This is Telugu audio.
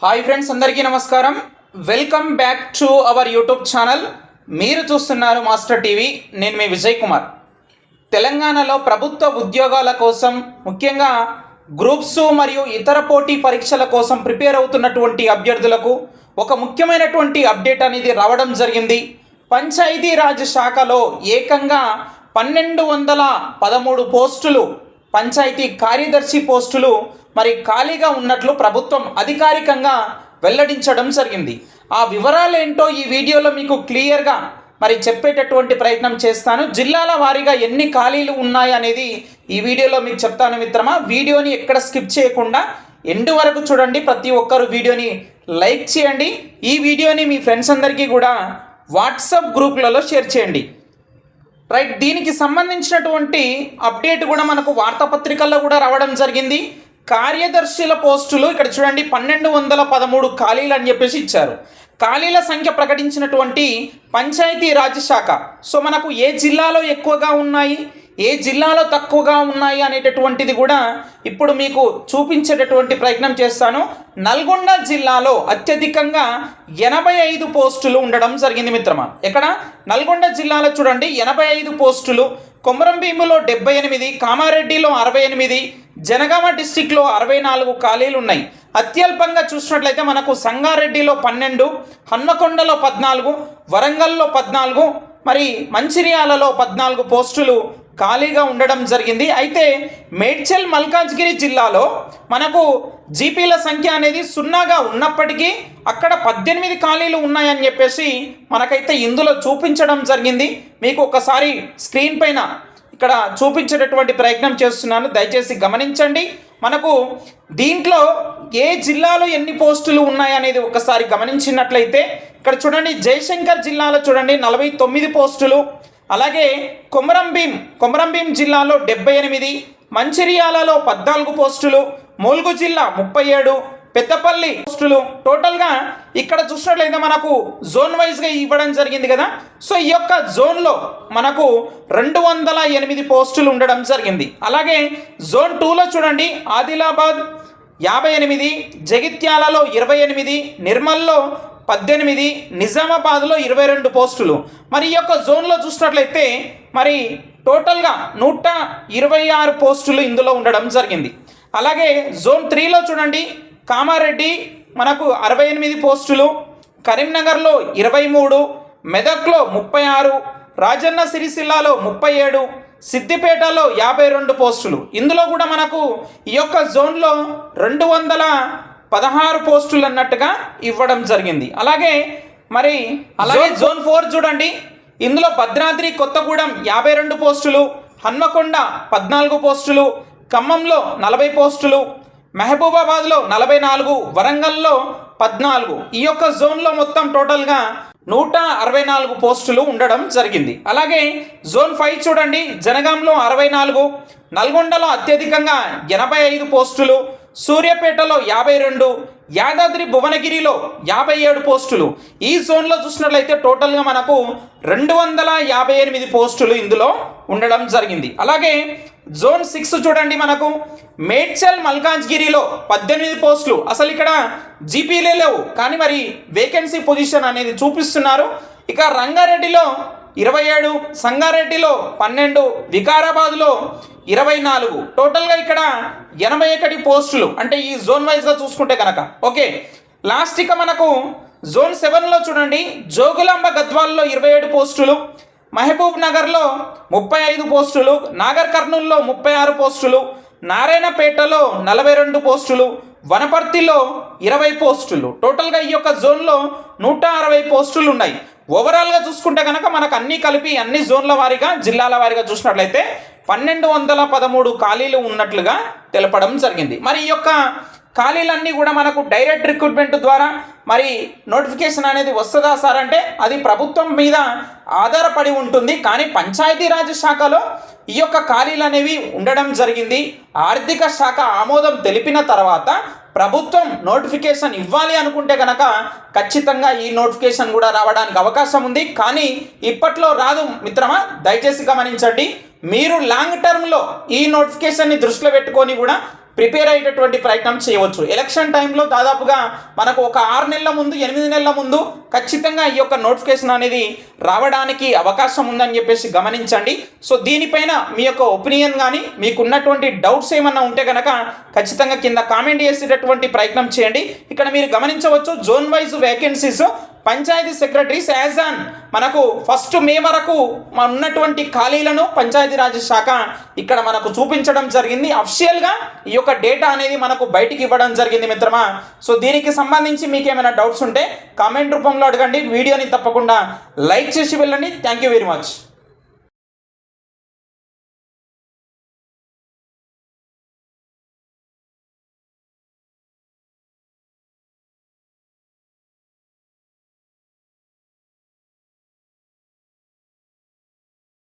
హాయ్ ఫ్రెండ్స్, అందరికీ నమస్కారం. Welcome back to our YouTube channel. మీరు చూస్తున్నారు మాస్టర్ టీవీ. నేను మీ విజయ్ కుమార్. తెలంగాణలో ప్రభుత్వ ఉద్యోగాల కోసం, ముఖ్యంగా గ్రూప్స్ మరియు ఇతర పోటీ పరీక్షల కోసం ప్రిపేర్ అవుతున్నటువంటి అభ్యర్థులకు ఒక ముఖ్యమైనటువంటి అప్డేట్ అనేది రావడం జరిగింది. పంచాయతీరాజ్ శాఖలో ఏకంగా 1213 పోస్టులు, పంచాయతీ కార్యదర్శి పోస్టులు మరి ఖాళీగా ఉన్నట్లు ప్రభుత్వం అధికారికంగా వెల్లడించడం జరిగింది. ఆ వివరాలు ఏంటో ఈ వీడియోలో మీకు క్లియర్గా మరి చెప్పేటటువంటి ప్రయత్నం చేస్తాను. జిల్లాల వారీగా ఎన్ని ఖాళీలు ఉన్నాయి అనేది ఈ వీడియోలో మీకు చెప్తాను మిత్రమా. వీడియోని ఎక్కడ స్కిప్ చేయకుండా ఎండ్ వరకు చూడండి. ప్రతి ఒక్కరు వీడియోని లైక్ చేయండి. ఈ వీడియోని మీ ఫ్రెండ్స్ అందరికీ కూడా వాట్సాప్ గ్రూపులలో షేర్ చేయండి. రైట్, దీనికి సంబంధించినటువంటి అప్డేట్ కూడా మనకు వార్తాపత్రికల్లో కూడా రావడం జరిగింది. కార్యదర్శుల పోస్టులు ఇక్కడ చూడండి 1213 ఖాళీలు అని చెప్పేసి ఇచ్చారు. ఖాళీల సంఖ్య ప్రకటించినటువంటి పంచాయతీరాజ్ శాఖ. సో మనకు ఏ జిల్లాలో ఎక్కువగా ఉన్నాయి, ఏ జిల్లాలో తక్కువగా ఉన్నాయి అనేటటువంటిది కూడా ఇప్పుడు మీకు చూపించేటటువంటి ప్రయత్నం చేస్తాను. నల్గొండ జిల్లాలో అత్యధికంగా 85 పోస్టులు ఉండడం జరిగింది మిత్రమా. ఇక్కడ నల్గొండ జిల్లాలో చూడండి 85 పోస్టులు, కొమరంభీములో 78, కామారెడ్డిలో 68, జనగామ డిస్టిక్లో 64 ఖాళీలు ఉన్నాయి. అత్యల్పంగా చూసినట్లయితే మనకు సంగారెడ్డిలో 12, హన్మకొండలో 14, వరంగల్లో 14, మరి మంచిర్యాలలో 14 పోస్టులు ఖాళీగా ఉండడం జరిగింది. అయితే మేడ్చల్ మల్కాజ్గిరి జిల్లాలో మనకు జీపీల సంఖ్య అనేది 0గా ఉన్నప్పటికీ అక్కడ 18 ఖాళీలు ఉన్నాయని చెప్పేసి మనకైతే ఇందులో చూపించడం జరిగింది. మీకు ఒకసారి స్క్రీన్ పైన ఇక్కడ చూపించేటటువంటి ప్రయత్నం చేస్తున్నాను, దయచేసి గమనించండి. మనకు దీంట్లో ఏ జిల్లాలో ఎన్ని పోస్టులు ఉన్నాయనేది ఒకసారి గమనించినట్లయితే ఇక్కడ చూడండి జయశంకర్ జిల్లాలో చూడండి 49 పోస్టులు, అలాగే కొమరంభీం జిల్లాలో 78, మంచిర్యాలలో 14 పోస్టులు, ములుగు జిల్లా 37, పెద్దపల్లి పోస్టులు. టోటల్గా ఇక్కడ చూసినట్లయితే మనకు జోన్ వైజ్గా ఇవ్వడం జరిగింది కదా. సో ఈ యొక్క జోన్లో మనకు 208 పోస్టులు ఉండడం జరిగింది. అలాగే జోన్ 2లో చూడండి ఆదిలాబాద్ 58, జగిత్యాలలో 28, నిర్మల్లో 18, నిజామాబాద్లో 22 పోస్టులు. మరి ఈ యొక్క జోన్లో చూసినట్లయితే మరి టోటల్గా 126 పోస్టులు ఇందులో ఉండడం జరిగింది. అలాగే జోన్ 3లో చూడండి కామారెడ్డి మనకు 68 పోస్టులు, కరీంనగర్లో 23, మెదక్లో 36, రాజన్న సిరిసిల్లాలో 37, సిద్దిపేటలో 52 పోస్టులు. ఇందులో కూడా మనకు ఈ యొక్క జోన్లో 216 పోస్టులు అన్నట్టుగా ఇవ్వడం జరిగింది. అలాగే జోన్ 4 చూడండి, ఇందులో భద్రాద్రి కొత్తగూడెం 52 పోస్టులు, హన్మకొండ 14 పోస్టులు, ఖమ్మంలో 40 పోస్టులు, మహబూబాబాద్లో 44, వరంగల్లో 14. ఈ యొక్క జోన్లో మొత్తం టోటల్గా 164 పోస్టులు ఉండడం జరిగింది. అలాగే జోన్ 5 చూడండి జనగాంలో 64, నల్గొండలో అత్యధికంగా 85 పోస్టులు, సూర్యాపేటలో 52, యాదాద్రి భువనగిరిలో 57 పోస్టులు. ఈ జోన్లో చూసినట్లయితే టోటల్గా మనకు 258 పోస్టులు ఇందులో ఉండడం జరిగింది. అలాగే జోన్ 6 చూడండి మనకు మేడ్చల్ మల్కాజ్గిరిలో 18 పోస్టులు. అసలు ఇక్కడ జీపీలే లేవు కానీ మరి వేకెన్సీ పొజిషన్ అనేది చూపిస్తున్నారు. ఇక రంగారెడ్డిలో 27, సంగారెడ్డిలో 12, వికారాబాద్లో 24. టోటల్గా ఇక్కడ 81 పోస్టులు. అంటే ఈ జోన్ వైజ్గా చూసుకుంటే కనుక ఓకే. లాస్ట్ ఇక మనకు జోన్ 7లో చూడండి జోగులాంబ గద్వాల్లో 27 పోస్టులు, మహబూబ్ నగర్లో 35 పోస్టులు, నాగర్ కర్నూల్లో 36 పోస్టులు, నారాయణపేటలో 42 పోస్టులు, వనపర్తిలో 20 పోస్టులు. టోటల్గా ఈ యొక్క జోన్లో 160 పోస్టులు ఉన్నాయి. ఓవరాల్గా చూసుకుంటే కనుక మనకు అన్నీ కలిపి అన్ని జోన్ల వారీగా జిల్లాల వారీగా చూసినట్లయితే 1213 ఖాళీలు ఉన్నట్లుగా తెలపడం జరిగింది. మరి ఈ యొక్క ఖాళీలన్నీ కూడా మనకు డైరెక్ట్ రిక్రూట్మెంట్ ద్వారా మరి నోటిఫికేషన్ అనేది వస్తుందా సార్ అంటే అది ప్రభుత్వం మీద ఆధారపడి ఉంటుంది. కానీ పంచాయతీరాజ్ శాఖలో ఈ యొక్క ఖాళీలు అనేవి ఉండడం జరిగింది. ఆర్థిక శాఖ ఆమోదం తెలిపిన తర్వాత ప్రభుత్వం నోటిఫికేషన్ ఇవ్వాలి అనుకుంటే కనుక ఖచ్చితంగా ఈ నోటిఫికేషన్ కూడా రావడానికి అవకాశం ఉంది. కానీ ఇప్పట్లో రాదు మిత్రమా, దయచేసి గమనించండి. మీరు లాంగ్ టర్మ్లో ఈ నోటిఫికేషన్ని దృష్టిలో పెట్టుకొని కూడా ప్రిపేర్ అయ్యేటటువంటి ప్రయత్నం చేయవచ్చు. ఎలక్షన్ టైంలో దాదాపుగా మనకు ఒక 6 నెలల ముందు 8 నెలల ముందు ఖచ్చితంగా ఈ యొక్క నోటిఫికేషన్ అనేది రావడానికి అవకాశం ఉందని చెప్పేసి గమనించండి. సో దీనిపైన మీ యొక్క ఒపీనియన్ కానీ మీకు ఉన్నటువంటి డౌట్స్ ఏమన్నా ఉంటే కనుక ఖచ్చితంగా కింద కామెంట్ చేసేటటువంటి ప్రయత్నం చేయండి. ఇక్కడ మీరు గమనించవచ్చు zone wise vacancies panchayati secretaries as on మనకు 1 మే వరకు ఉన్నటువంటి ఖాళీలను పంచాయతీరాజ్ శాఖ ఇక్కడ మనకు చూపించడం జరిగింది. అఫిషియల్గా ఈ యొక్క డేటా అనేది మనకు బయటికి ఇవ్వడం జరిగింది మిత్రమా. సో దీనికి సంబంధించి మీకు ఏమైనా డౌట్స్ ఉంటే కామెంట్ రూపంలో అడగండి. వీడియోని తప్పకుండా లైక్ చేసి వెళ్ళండి. Thank you very much.